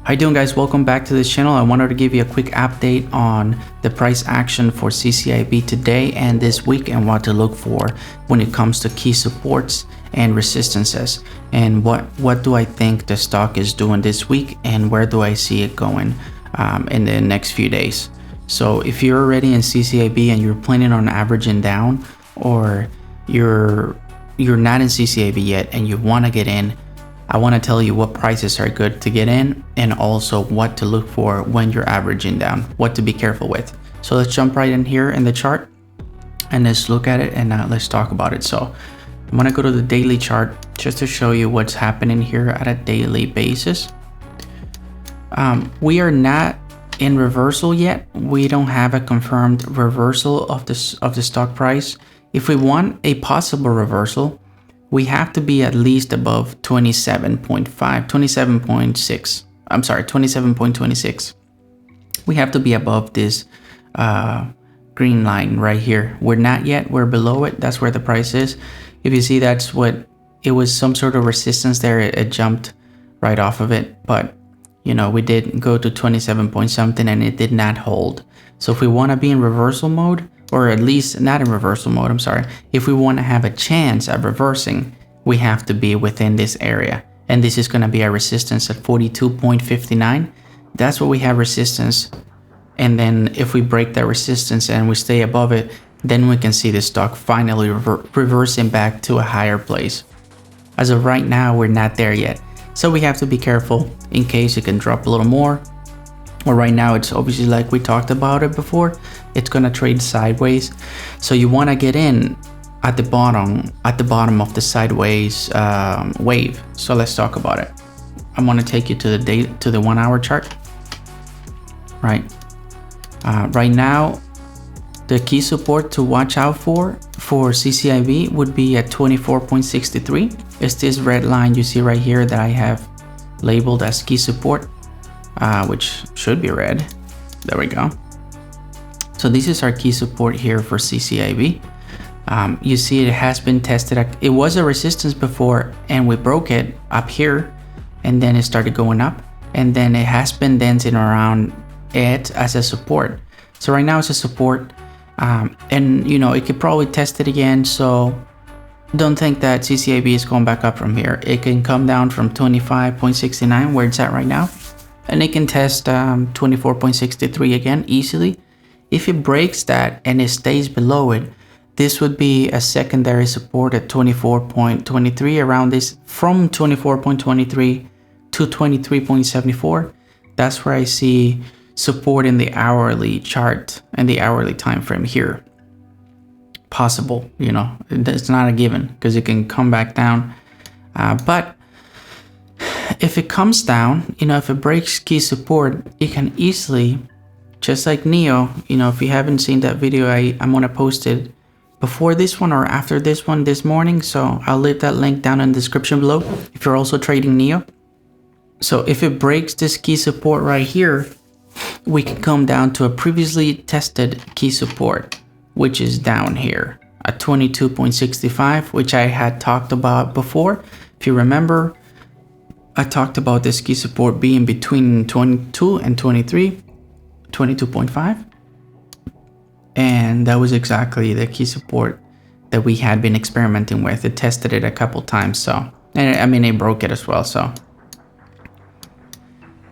How you doing, guys? Welcome back to this channel. I wanted to give you a quick update on the price action for CCIV today and this week and what to look for when it comes to key supports and resistances, and what do I think the stock is doing this week and where do I see it going in the next few days. So if you're already in CCIV and you're planning on averaging down, or you're not in CCIV yet and you want to get in, I want to tell you what prices are good to get in and also what to look for when you're averaging down, what to be careful with. So let's jump right in here in the chart and let's look at it and let's talk about it. So I'm going to go to the daily chart just to show you what's happening here at a daily basis. We are not in reversal yet. We don't have a confirmed reversal of the stock price. If we want a possible reversal, we have to be at least above 27.26. We have to be above this green line right here. We're not yet, we're below it. That's where the price is. If you see, that's what it was, some sort of resistance there. It jumped right off of it, but you know, we did go to 27 point something and it did not hold. So if we want to be in reversal mode, or at least not in reversal mode, I'm sorry, if we want to have a chance at reversing, we have to be within this area. And this is going to be our resistance at 42.59. That's what we have resistance. And then if we break that resistance and we stay above it, then we can see the stock finally reversing back to a higher place. As of right now, we're not there yet. So we have to be careful in case it can drop a little more. Well, right now it's obviously, like we talked about it before, it's gonna trade sideways. So you want to get in at the bottom of the sideways wave. So let's talk about it. I'm gonna take you to the 1 hour chart. Right. Right now, the key support to watch out for CCIV would be at 24.63. It's this red line you see right here that I have labeled as key support, which should be red. There we go. So this is our key support here for CCIV. You see it has been tested. It was a resistance before and we broke it up here, and then it started going up, and then it has been dancing around it as a support. So right now it's a support, and you know, it could probably test it again. So don't think that CCIV is going back up from here. It can come down from 25.69 where it's at right now, and it can test 24.63 again easily. If it breaks that and it stays below it, this would be a secondary support at 24.23, around this, from 24.23 to 23.74. That's where I see support in the hourly chart and the hourly time frame here. Possible, you know, it's not a given because it can come back down. But if it comes down, you know, if it breaks key support, it can easily, just like NEO, you know, if you haven't seen that video, I'm gonna post it before this one or after this one this morning. So I'll leave that link down in the description below if you're also trading NEO. So if it breaks this key support right here, we can come down to a previously tested key support, which is down here at 22.65, which I had talked about before. If you remember, I talked about this key support being between 22 and 23, 22.5. And that was exactly the key support that we had been experimenting with. It tested it a couple times, so, and I mean, it broke it as well. So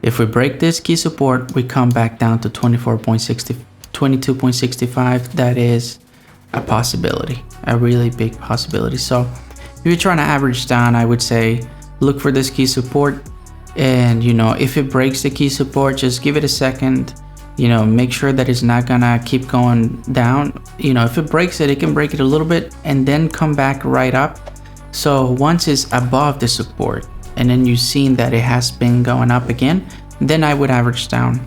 if we break this key support, we come back down to 22.65. That is a possibility, a really big possibility. So if you're trying to average down, I would say look for this key support, and you know, if it breaks the key support, just give it a second. You know, make sure that it's not gonna keep going down. You know, if it breaks it, it can break it a little bit and then come back right up. So once it's above the support and then you've seen that it has been going up again, then I would average down.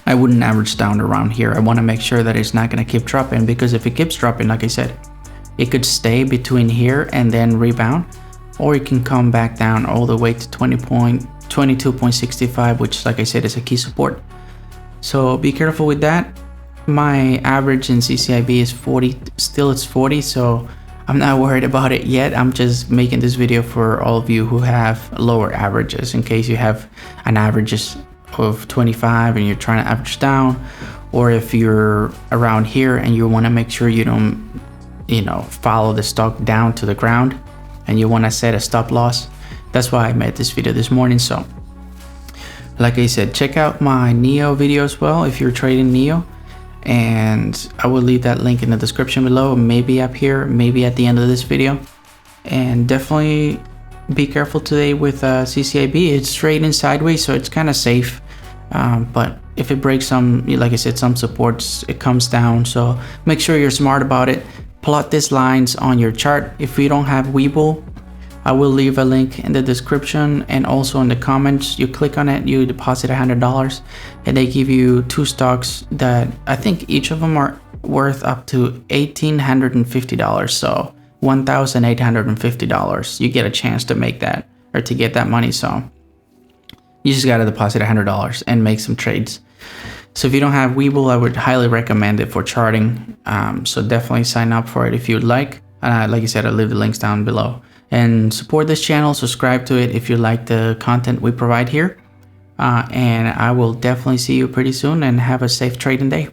I wouldn't average down around here. I want to make sure that it's not gonna keep dropping, because if it keeps dropping, like I said, it could stay between here and then rebound, or it can come back down all the way to 22.65, which, like I said, is a key support. So be careful with that. My average in CCIV is 40, still it's 40, so I'm not worried about it yet. I'm just making this video for all of you who have lower averages, in case you have an averages of 25 and you're trying to average down, or if you're around here and you want to make sure you don't, follow the stock down to the ground and you want to set a stop loss. That's why I made this video this morning. So like I said, check out my NEO video as well if you're trading NEO, and I will leave that link in the description below, maybe up here, maybe at the end of this video. And definitely be careful today with CCIV. It's trading sideways, so it's kind of safe, but if it breaks some, like I said, some supports, it comes down. So make sure you're smart about it. Plot these lines on your chart. If you don't have Webull, I will leave a link in the description and also in the comments. You click on it, you deposit $100, and they give you 2 stocks that I think each of them are worth up to $1,850. So $1,850. You get a chance to make that, or to get that money. So you just got to deposit $100 and make some trades. So if you don't have Webull, I would highly recommend it for charting. So definitely sign up for it if you'd like. Like I said, I'll leave the links down below. And support this channel, subscribe to it if you like the content we provide here. And I will definitely see you pretty soon, and have a safe trading day.